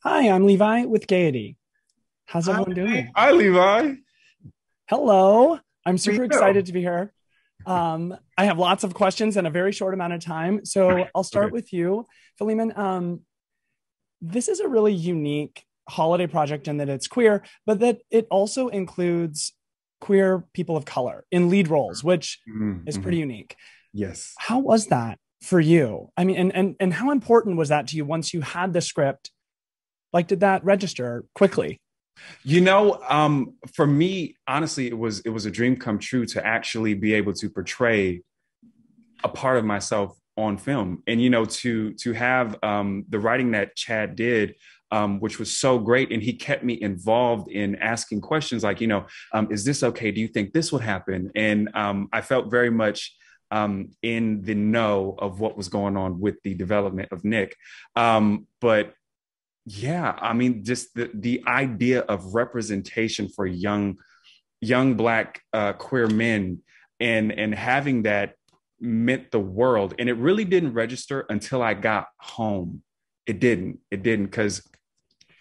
Hi, I'm Levi with Gaiety. How's Hi, everyone doing? hi, Levi. Hello. I'm How are super you? excited to be here. I have lots of questions in a very short amount of time. So I'll Okay. start with you, Philemon. This is a really unique holiday project in that it's queer, but that it also includes queer people of color in lead roles, which is Mm-hmm. pretty unique. Yes. How was that for you? I mean, and how important was that to you once you had the script? Like, did that register quickly? For me, honestly, it was a dream come true to actually be able to portray a part of myself on film, and to have the writing that Chad did. Which was so great. And he kept me involved in asking questions like, is this okay? Do you think this would happen? And I felt very much in the know of what was going on with the development of Nick. But yeah, I mean, just the idea of representation for young black queer men and having that meant the world. And it really didn't register until I got home. It didn't because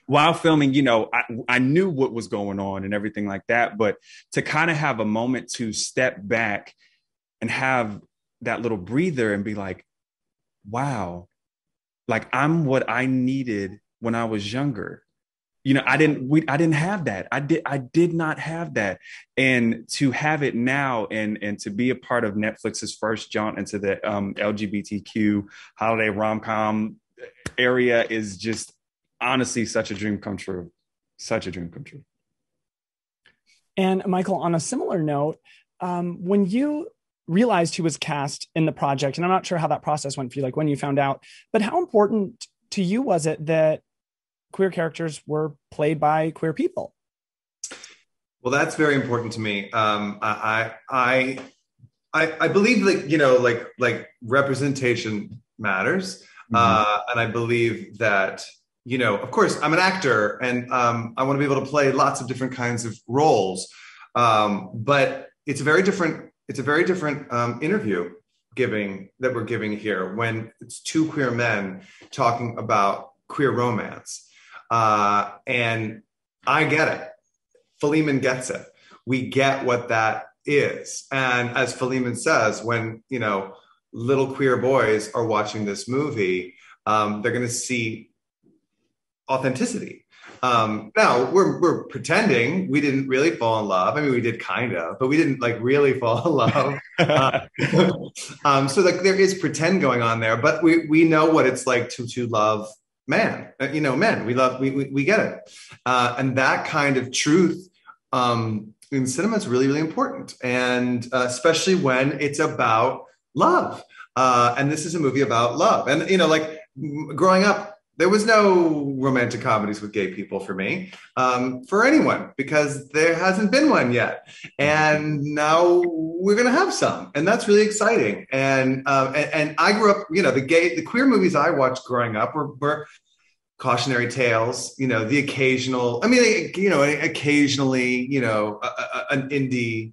while filming, I knew what was going on and everything like that. But to kind of have a moment to step back and have that little breather and be like, wow, like I'm what I needed when I was younger. I didn't have that. I did not have that. And to have it now and to be a part of Netflix's first jaunt into the LGBTQ holiday rom-com area is just honestly such a dream come true. Such a dream come true. And Michael, on a similar note, when you realized who was cast in the project, and I'm not sure how that process went for you, like when you found out, but how important to you was it that queer characters were played by queer people? Well, that's very important to me. I believe that like representation matters, Mm-hmm. and I believe that of course, I'm an actor, and I want to be able to play lots of different kinds of roles. But it's a very different interview giving that we're giving here when it's two queer men talking about queer romance, and I get it. Philemon gets it. We get what that is. And as Philemon says, when, little queer boys are watching this movie, they're going to see authenticity. Now we're pretending we didn't really fall in love. I mean, we did kind of, but we didn't like really fall in love. Uh, so like there is pretend going on there, but we know what it's like to love man. Men. We get it, and that kind of truth in cinema is really really important, and especially when it's about love. And this is a movie about love, and like growing up there was no romantic comedies with gay people for me, for anyone, because there hasn't been one yet. And now we're going to have some. And that's really exciting. And I grew up, the queer movies I watched growing up were cautionary tales, the occasional, I mean, occasionally, an indie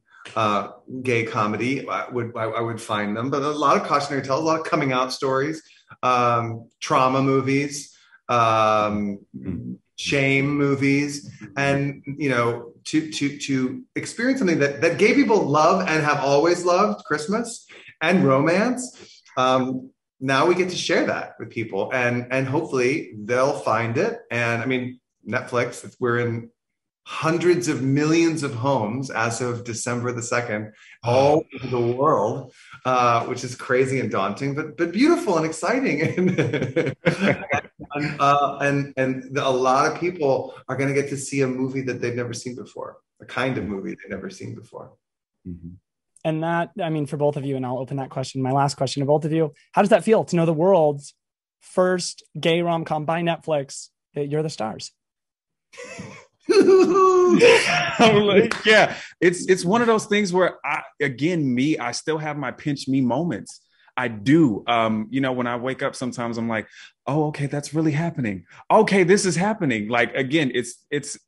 gay comedy, I would find them, but a lot of cautionary tales, a lot of coming out stories, trauma movies, um, shame movies, and to experience something that gay people love and have always loved, Christmas and romance. Now we get to share that with people, and hopefully they'll find it. And I mean, Netflix, we're in hundreds of millions of homes as of December the 2nd, all over the world, which is crazy and daunting, but beautiful and exciting. And a lot of people are going to get to see a movie that they've never seen before, a kind of movie they've never seen before. Mm-hmm. And that, I mean, for both of you, and I'll open that question, my last question to both of you, how does that feel to know the world's first gay rom-com by Netflix, that you're the stars? I'm like, yeah, it's one of those things where I still have my pinch me moments. I do. When I wake up, sometimes I'm like, oh, okay, that's really happening. Okay, this is happening. Like again, it's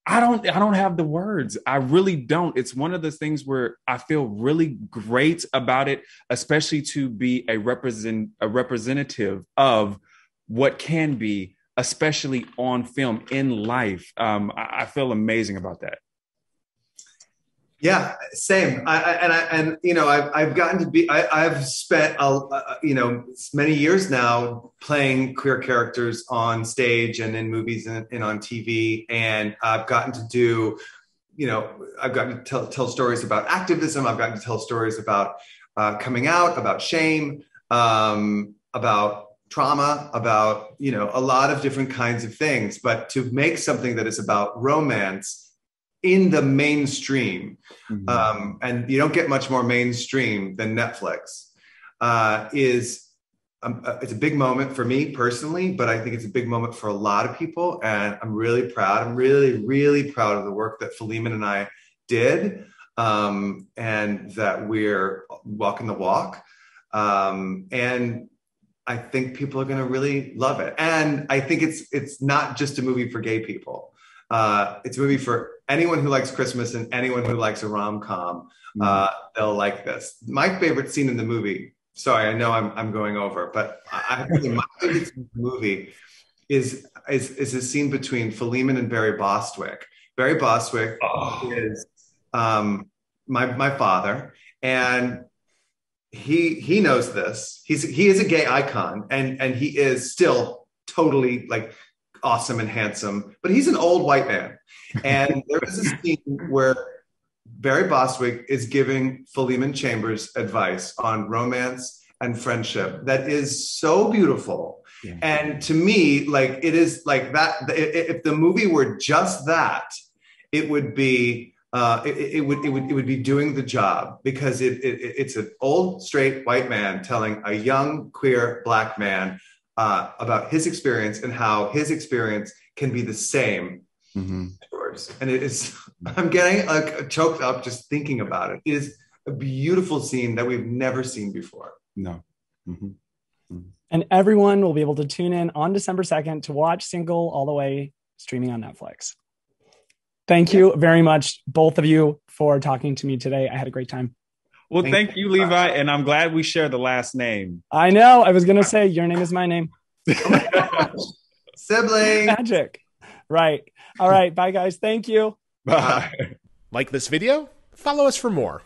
I don't have the words. I really don't. It's one of the things where I feel really great about it, especially to be a representative of what can be, especially on film, in life. I feel amazing about that. Yeah, same. I've gotten to be. I've spent many years now playing queer characters on stage and in movies and on TV, and I've gotten to do. I've gotten to tell stories about activism. I've gotten to tell stories about coming out, about shame, about trauma, about a lot of different kinds of things. But to make something that is about romance in the mainstream, and you don't get much more mainstream than Netflix, it's a big moment for me personally, but I think it's a big moment for a lot of people, and I'm really proud. I'm really, really proud of the work that Philemon and I did, and that we're walking the walk, and I think people are going to really love it. And I think it's not just a movie for gay people. It's a movie for anyone who likes Christmas and anyone who likes a rom-com. They'll like this. My favorite scene in the movie, sorry, I know I'm going over, but I think my favorite scene in the movie is a scene between Philemon and Barry Bostwick. Barry Bostwick is my father, and he knows this. He is a gay icon, and he is still totally like awesome and handsome, but he's an old white man. And there is a scene where Barry Bostwick is giving Philemon Chambers advice on romance and friendship that is so beautiful. Yeah. And to me, like, it is like that. If the movie were just that, it would be it would be doing the job, because it's an old straight white man telling a young queer Black man about his experience and how his experience can be the same as yours. And it is, I'm getting like choked up just thinking about it. It is a beautiful scene that we've never seen before. No. And everyone will be able to tune in on December 2nd to watch Single All the Way, streaming on Netflix. Thank you very much, both of you, for talking to me today. I had a great time. Well, thank you, Levi, and I'm glad we share the last name. I know. I was going to say, your name is my name. Sibling. Magic. Right. All right. Bye, guys. Thank you. Bye. Like this video? Follow us for more.